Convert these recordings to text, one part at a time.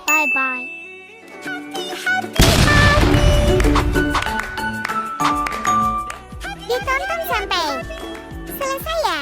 Bye-bye. Ditonton sampai selesai ya.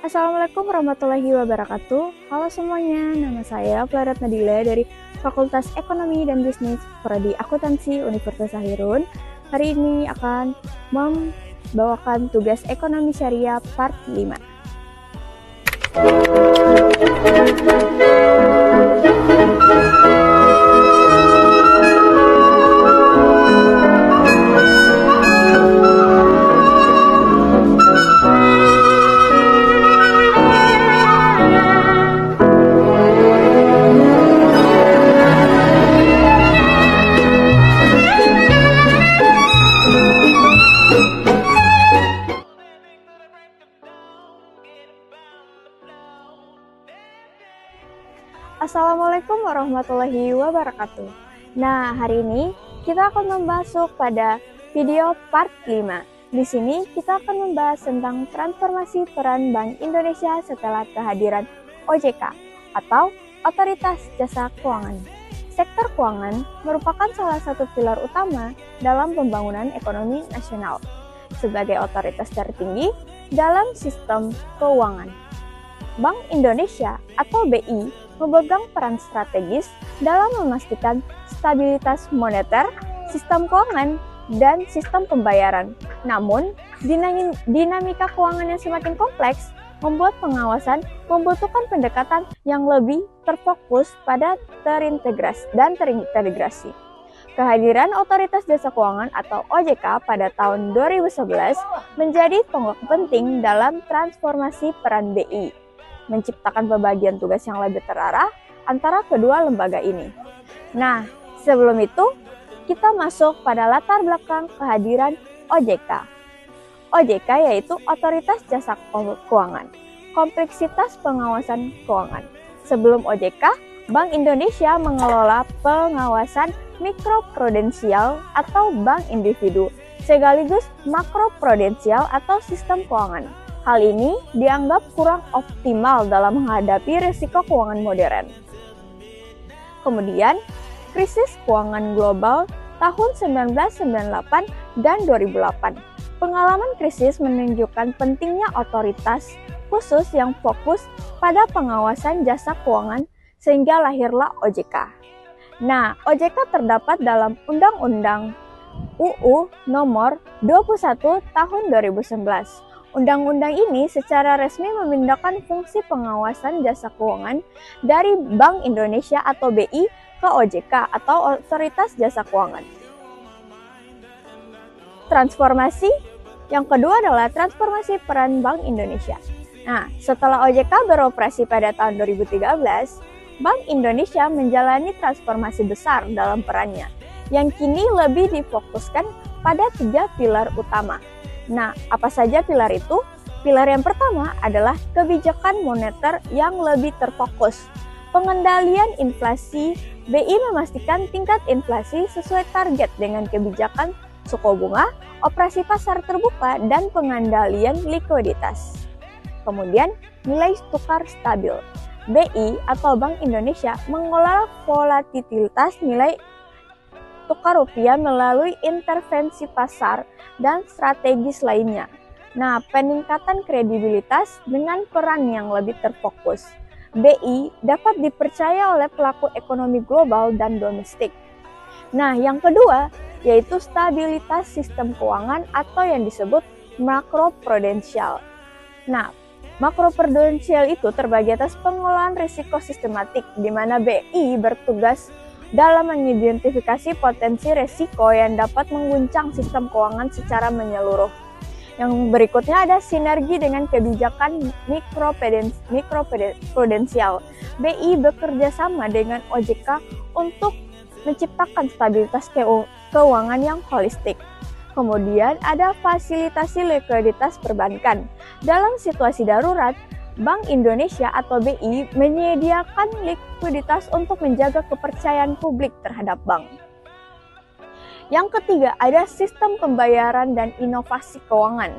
Assalamualaikum warahmatullahi wabarakatuh. Halo semuanya, nama saya Plaret Nadila dari Fakultas Ekonomi dan Bisnis Prodi Akuntansi Universitas Sahirun. Hari ini akan membawakan tugas ekonomi syariah part 5. Assalamualaikum warahmatullahi wabarakatuh. Nah, hari ini kita akan membahas pada video part 5. Di sini kita akan membahas tentang transformasi peran Bank Indonesia setelah kehadiran OJK atau Otoritas Jasa Keuangan. Sektor keuangan merupakan salah satu pilar utama dalam pembangunan ekonomi nasional sebagai otoritas tertinggi dalam sistem keuangan. Bank Indonesia atau BI memegang peran strategis dalam memastikan stabilitas moneter, sistem keuangan, dan sistem pembayaran. Namun, dinamika keuangan yang semakin kompleks membuat pengawasan membutuhkan pendekatan yang lebih terfokus pada terintegrasi. Kehadiran Otoritas Jasa Keuangan atau OJK pada tahun 2011 menjadi tonggak penting dalam transformasi peran BI, menciptakan pembagian tugas yang lebih terarah antara kedua lembaga ini. Nah, sebelum itu, kita masuk pada latar belakang kehadiran OJK. OJK yaitu Otoritas Jasa Keuangan, kompleksitas pengawasan keuangan. Sebelum OJK, Bank Indonesia mengelola pengawasan mikroprudensial atau bank individu, sekaligus makroprudensial atau sistem keuangan. Hal ini dianggap kurang optimal dalam menghadapi risiko keuangan modern. Kemudian, krisis keuangan global tahun 1998 dan 2008. Pengalaman krisis menunjukkan pentingnya otoritas khusus yang fokus pada pengawasan jasa keuangan sehingga lahirlah OJK. Nah, OJK terdapat dalam Undang-Undang UU Nomor 21 Tahun 2011. Undang-undang ini secara resmi memindahkan fungsi pengawasan jasa keuangan dari Bank Indonesia atau BI ke OJK atau Otoritas Jasa Keuangan. Transformasi yang kedua adalah transformasi peran Bank Indonesia. Nah, setelah OJK beroperasi pada tahun 2013, Bank Indonesia menjalani transformasi besar dalam perannya, yang kini lebih difokuskan pada 3 pilar utama. Nah, apa saja pilar itu? Pilar yang pertama adalah kebijakan moneter yang lebih terfokus. Pengendalian inflasi, BI memastikan tingkat inflasi sesuai target dengan kebijakan suku bunga, operasi pasar terbuka, dan pengendalian likuiditas. Kemudian, nilai tukar stabil. BI atau Bank Indonesia mengelola volatilitas nilai tukar rupiah melalui intervensi pasar dan strategis lainnya. Nah, peningkatan kredibilitas dengan peran yang lebih terfokus. BI dapat dipercaya oleh pelaku ekonomi global dan domestik. Nah, yang kedua yaitu stabilitas sistem keuangan atau yang disebut makroprudensial. Nah, makroprudensial itu terbagi atas pengelolaan risiko sistematik di mana BI bertugas dalam mengidentifikasi potensi risiko yang dapat mengguncang sistem keuangan secara menyeluruh. Yang berikutnya ada sinergi dengan kebijakan mikroprudensial. BI bekerja sama dengan OJK untuk menciptakan stabilitas keuangan yang holistik. Kemudian ada fasilitasi likuiditas perbankan. Dalam situasi darurat, Bank Indonesia atau BI menyediakan likuiditas untuk menjaga kepercayaan publik terhadap bank. Yang ketiga, ada sistem pembayaran dan inovasi keuangan.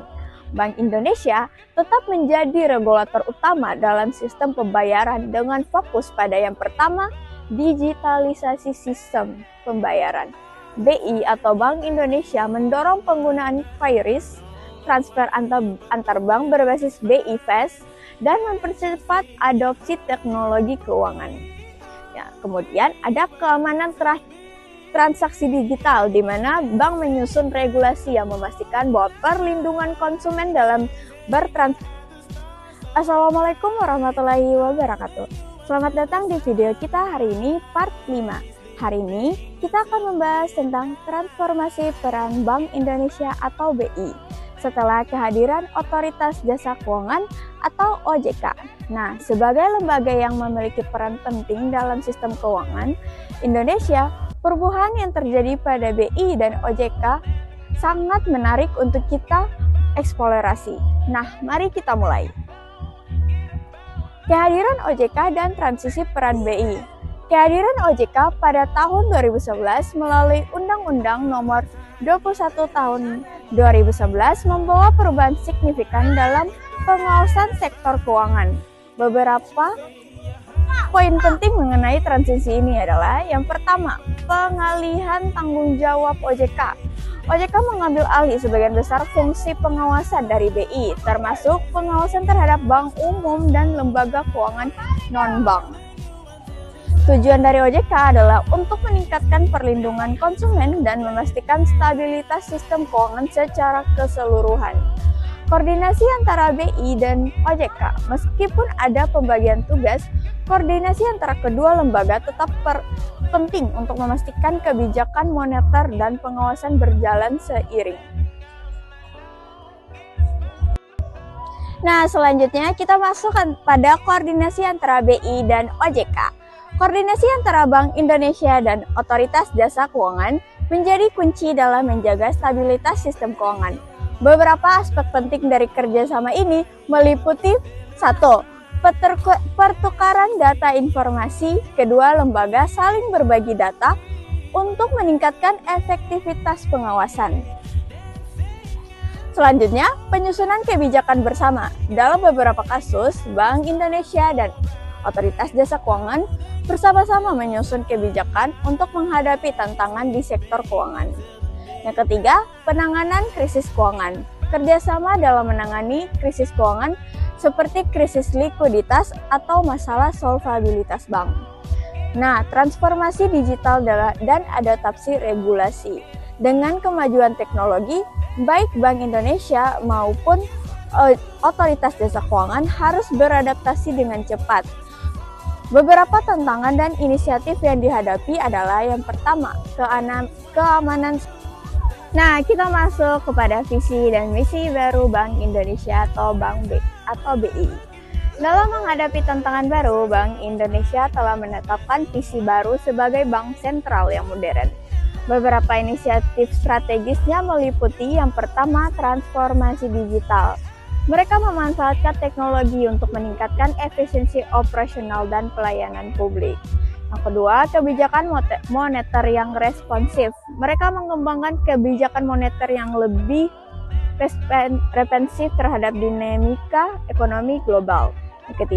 Bank Indonesia tetap menjadi regulator utama dalam sistem pembayaran dengan fokus pada yang pertama, digitalisasi sistem pembayaran. BI atau Bank Indonesia mendorong penggunaan QRIS, transfer antar bank berbasis BI Fast, dan mempercepat adopsi teknologi keuangan. Ya, kemudian ada keamanan transaksi digital di mana bank menyusun regulasi yang memastikan bahwa perlindungan konsumen dalam bertransaksi. Assalamualaikum warahmatullahi wabarakatuh. Selamat datang di video kita hari ini part 5. Hari ini kita akan membahas tentang transformasi peran Bank Indonesia atau BI setelah kehadiran Otoritas Jasa Keuangan atau OJK. Nah, sebagai lembaga yang memiliki peran penting dalam sistem keuangan Indonesia, perubahan yang terjadi pada BI dan OJK sangat menarik untuk kita eksplorasi. Nah, mari kita mulai. Kehadiran OJK dan transisi peran BI. Kehadiran OJK pada tahun 2011 melalui Undang-Undang Nomor 21 Tahun 2011 membawa perubahan signifikan dalam pengawasan sektor keuangan. Beberapa poin penting mengenai transisi ini adalah yang pertama, pengalihan tanggung jawab OJK. OJK mengambil alih sebagian besar fungsi pengawasan dari BI, termasuk pengawasan terhadap bank umum dan lembaga keuangan non-bank. Tujuan dari OJK adalah untuk meningkatkan perlindungan konsumen dan memastikan stabilitas sistem keuangan secara keseluruhan. Koordinasi antara BI dan OJK, meskipun ada pembagian tugas, koordinasi antara kedua lembaga tetap penting untuk memastikan kebijakan moneter dan pengawasan berjalan seiring. Nah, selanjutnya kita masuk pada koordinasi antara BI dan OJK. Koordinasi antara Bank Indonesia dan Otoritas Jasa Keuangan menjadi kunci dalam menjaga stabilitas sistem keuangan. Beberapa aspek penting dari kerjasama ini meliputi 1. Pertukaran data informasi. Kedua, lembaga saling berbagi data untuk meningkatkan efektivitas pengawasan. Selanjutnya, penyusunan kebijakan bersama. Dalam beberapa kasus, Bank Indonesia dan Otoritas Jasa Keuangan bersama-sama menyusun kebijakan untuk menghadapi tantangan di sektor keuangan. Yang ketiga, penanganan krisis keuangan. Kerjasama dalam menangani krisis keuangan seperti krisis likuiditas atau masalah solvabilitas bank. Nah, transformasi digital dan adaptasi regulasi. Dengan kemajuan teknologi, baik Bank Indonesia maupun Otoritas Jasa Keuangan harus beradaptasi dengan cepat. Beberapa tantangan dan inisiatif yang dihadapi adalah yang pertama, keamanan. Nah, kita masuk kepada visi dan misi baru Bank Indonesia atau BI. Dalam menghadapi tantangan baru, Bank Indonesia telah menetapkan visi baru sebagai bank sentral yang modern. Beberapa inisiatif strategisnya meliputi yang pertama, transformasi digital. Mereka memanfaatkan teknologi untuk meningkatkan efisiensi operasional dan pelayanan publik. Yang kedua, kebijakan moneter yang responsif. Mereka mengembangkan kebijakan moneter yang lebih responsif terhadap dinamika ekonomi global. Yang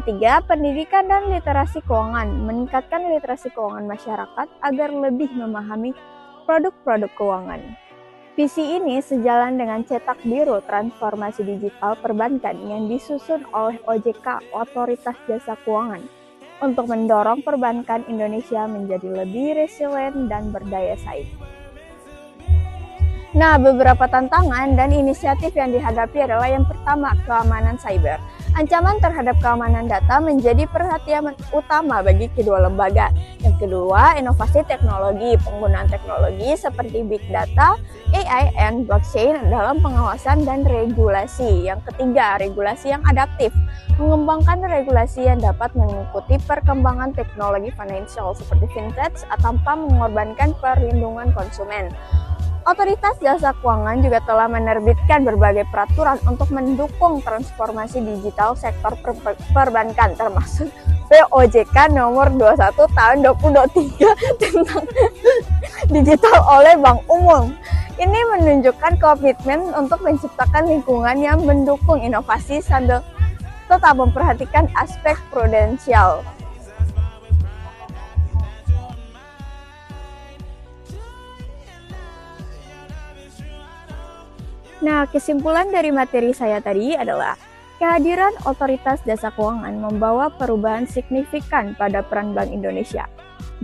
ketiga, pendidikan dan literasi keuangan. Meningkatkan literasi keuangan masyarakat agar lebih memahami produk-produk keuangan. Visi ini sejalan dengan cetak biru transformasi digital perbankan yang disusun oleh OJK, Otoritas Jasa Keuangan, untuk mendorong perbankan Indonesia menjadi lebih resilient dan berdaya saing. Nah, beberapa tantangan dan inisiatif yang dihadapi adalah yang pertama, keamanan cyber. Ancaman terhadap keamanan data menjadi perhatian utama bagi kedua lembaga. Yang kedua, inovasi teknologi. Penggunaan teknologi seperti big data, AI, and blockchain dalam pengawasan dan regulasi. Yang ketiga, regulasi yang adaptif. Mengembangkan regulasi yang dapat mengikuti perkembangan teknologi financial seperti fintech tanpa mengorbankan perlindungan konsumen. Otoritas Jasa Keuangan juga telah menerbitkan berbagai peraturan untuk mendukung transformasi digital sektor perbankan, termasuk POJK nomor 21 tahun 2023 tentang digital oleh Bank Umum. Ini menunjukkan komitmen untuk menciptakan lingkungan yang mendukung inovasi sambil tetap memperhatikan aspek prudensial. Nah, kesimpulan dari materi saya tadi adalah kehadiran Otoritas Jasa Keuangan membawa perubahan signifikan pada peran Bank Indonesia.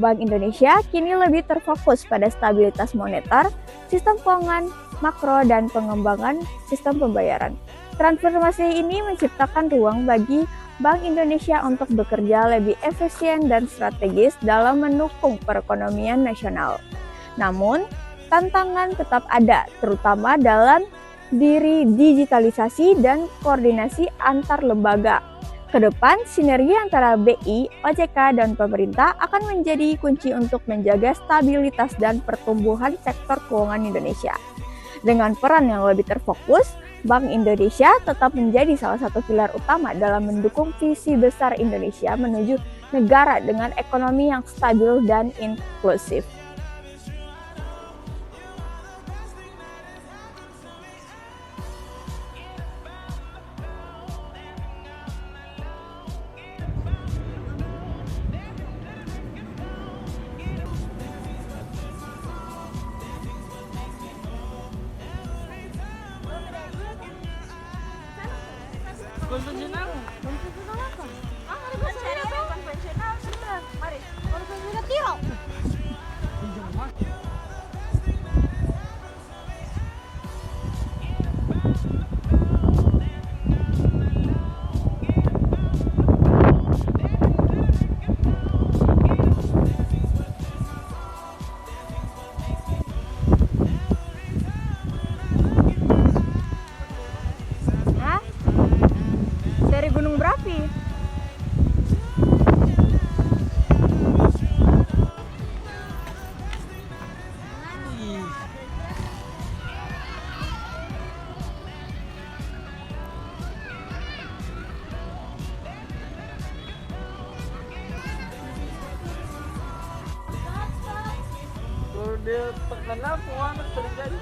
Bank Indonesia kini lebih terfokus pada stabilitas moneter, sistem keuangan makro, dan pengembangan sistem pembayaran. Transformasi ini menciptakan ruang bagi Bank Indonesia untuk bekerja lebih efisien dan strategis dalam mendukung perekonomian nasional. Namun, tantangan tetap ada, terutama dalam diri digitalisasi dan koordinasi antar lembaga. Kedepan, sinergi antara BI, OJK, dan pemerintah akan menjadi kunci untuk menjaga stabilitas dan pertumbuhan sektor keuangan Indonesia. Dengan peran yang lebih terfokus, Bank Indonesia tetap menjadi salah satu pilar utama dalam mendukung visi besar Indonesia menuju negara dengan ekonomi yang stabil dan inklusif. Konvensional apa? Hari konvensional konvensional sebenarnya. Mari. Konvensional tiro. Dari Gunung Berapi. sambil terkenal semua terjadi